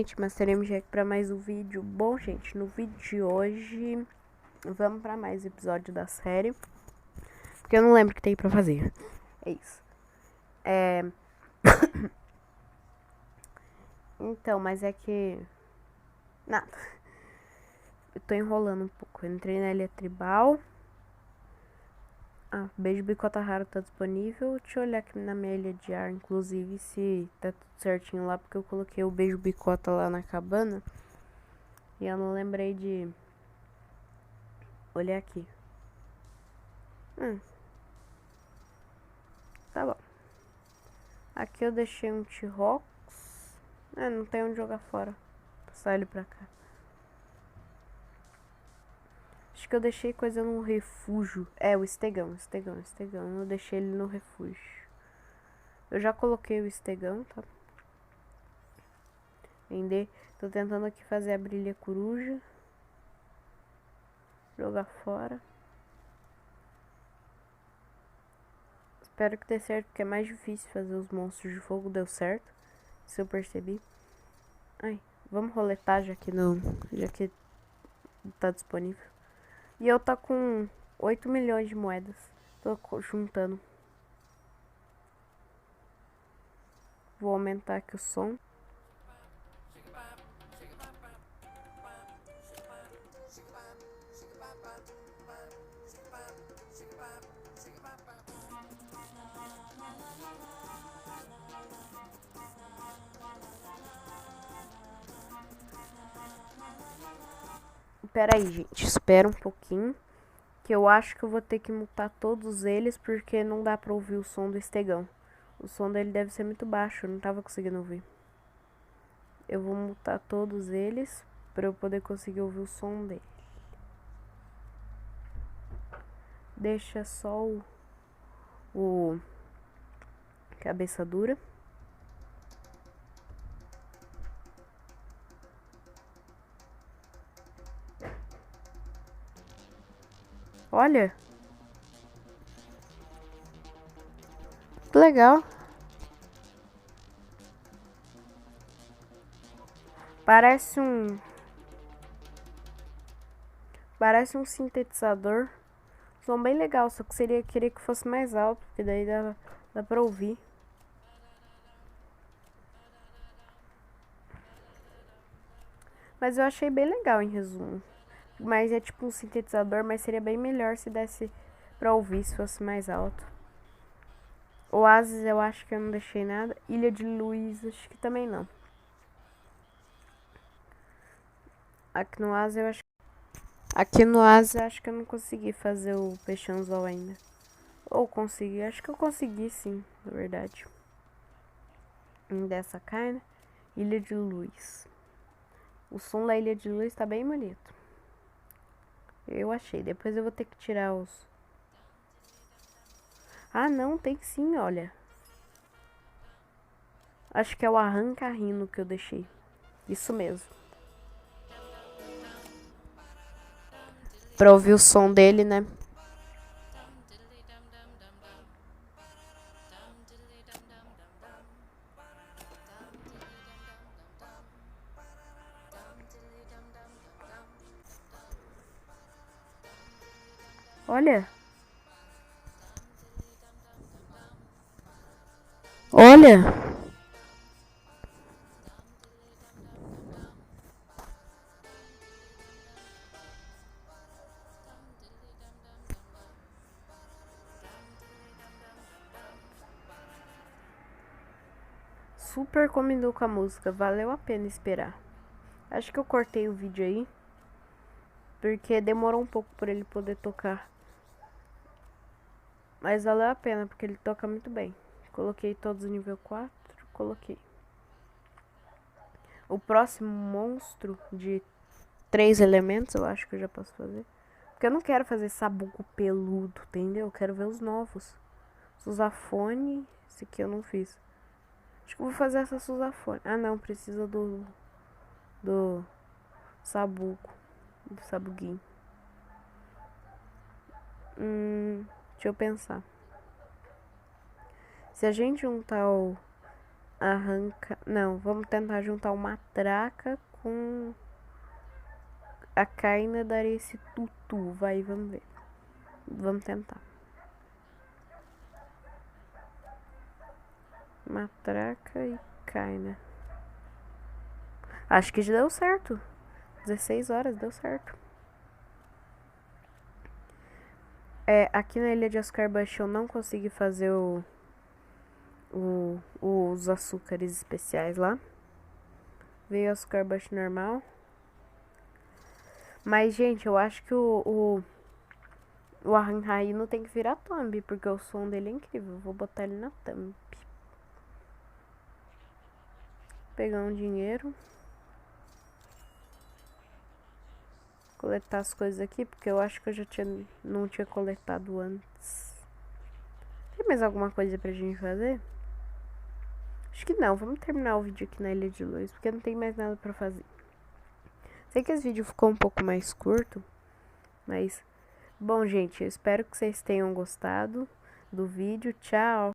gente, Master MG aqui pra mais um vídeo. Bom, gente, no vídeo de hoje vamos pra mais episódio da série, porque eu não lembro o que tem pra fazer. É isso. Então, mas é que... Nada. Eu tô enrolando um pouco. Eu entrei na Ilha Tribal. Ah, Beijo Bicota Raro tá disponível. Deixa eu olhar aqui na minha ilha de ar, inclusive, se tá tudo certinho lá, porque eu coloquei o Beijo Bicota lá na cabana. E eu não lembrei de olhar aqui. Tá bom. Aqui eu deixei um T-Rox. Não tem onde jogar fora. Vou passar ele pra cá. Acho que eu deixei coisa no refúgio. É, o estegão. Eu deixei ele no refúgio. Eu já coloquei o estegão, tá? Vender. Tô tentando aqui fazer a brilha coruja. Jogar fora. Espero que dê certo, porque é mais difícil fazer os monstros de fogo. Deu certo. Isso eu percebi. Ai, vamos roletar já que tá disponível. E eu tô com 8 milhões de moedas. Tô juntando. Vou aumentar aqui o som. Pera aí, gente. Espera um pouquinho. Que eu acho que eu vou ter que mutar todos eles, porque não dá pra ouvir o som do estegão. O som dele deve ser muito baixo, eu não tava conseguindo ouvir. Eu vou mutar todos eles pra eu poder conseguir ouvir o som dele. Deixa só o cabeça dura. Olha! Que legal! Parece um sintetizador. Som bem legal, só que queria que fosse mais alto, porque daí dá pra ouvir. Mas eu achei bem legal em resumo. Mas é tipo um sintetizador, mas seria bem melhor se desse pra ouvir, se fosse mais alto. Oasis eu acho que eu não deixei nada. Ilha de Luz acho que também não. Aqui no Oasis eu acho que eu não consegui fazer o peixanzol ainda. Ou consegui, acho que eu consegui sim, na verdade. Dessa carne. Ilha de Luz. O som da Ilha de Luz tá bem bonito. Eu achei. Depois eu vou ter que tirar os... Ah, não, tem sim, olha. Acho que é o arranca-rino que eu deixei. Isso mesmo. Pra ouvir o som dele, né? Olha. Olha. Super combinou com a música. Valeu a pena esperar. Acho que eu cortei o vídeo aí. Porque demorou um pouco pra ele poder tocar. Mas valeu a pena, porque ele toca muito bem. Coloquei todos no nível 4. Coloquei. O próximo monstro de 3 elementos, eu acho que eu já posso fazer. Porque eu não quero fazer sabugo peludo, entendeu? Eu quero ver os novos. Susafone, esse aqui eu não fiz. Acho que eu vou fazer essa Susafone. Ah, não, precisa do sabugo. Do sabuguinho. Deixa eu pensar. Se a gente juntar arranca... Não, vamos tentar juntar uma matraca com a Kaina, daria esse tutu. Vai, vamos ver. Vamos tentar. Matraca e Kaina. Acho que já deu certo. 16 horas, deu certo. Aqui na ilha de Oscar Bush eu não consegui fazer os açúcares especiais lá. Veio Oscar Bush normal. Mas, gente, eu acho que o Arranhaí tem que virar thumb, porque o som dele é incrível. Vou botar ele na thumb. Pegar um dinheiro. Coletar as coisas aqui, porque eu acho que eu não tinha coletado antes. Tem mais alguma coisa pra gente fazer? Acho que não. Vamos terminar o vídeo aqui na Ilha de Luz, porque não tem mais nada pra fazer. Sei que esse vídeo ficou um pouco mais curto, mas... Bom, gente, eu espero que vocês tenham gostado do vídeo. Tchau!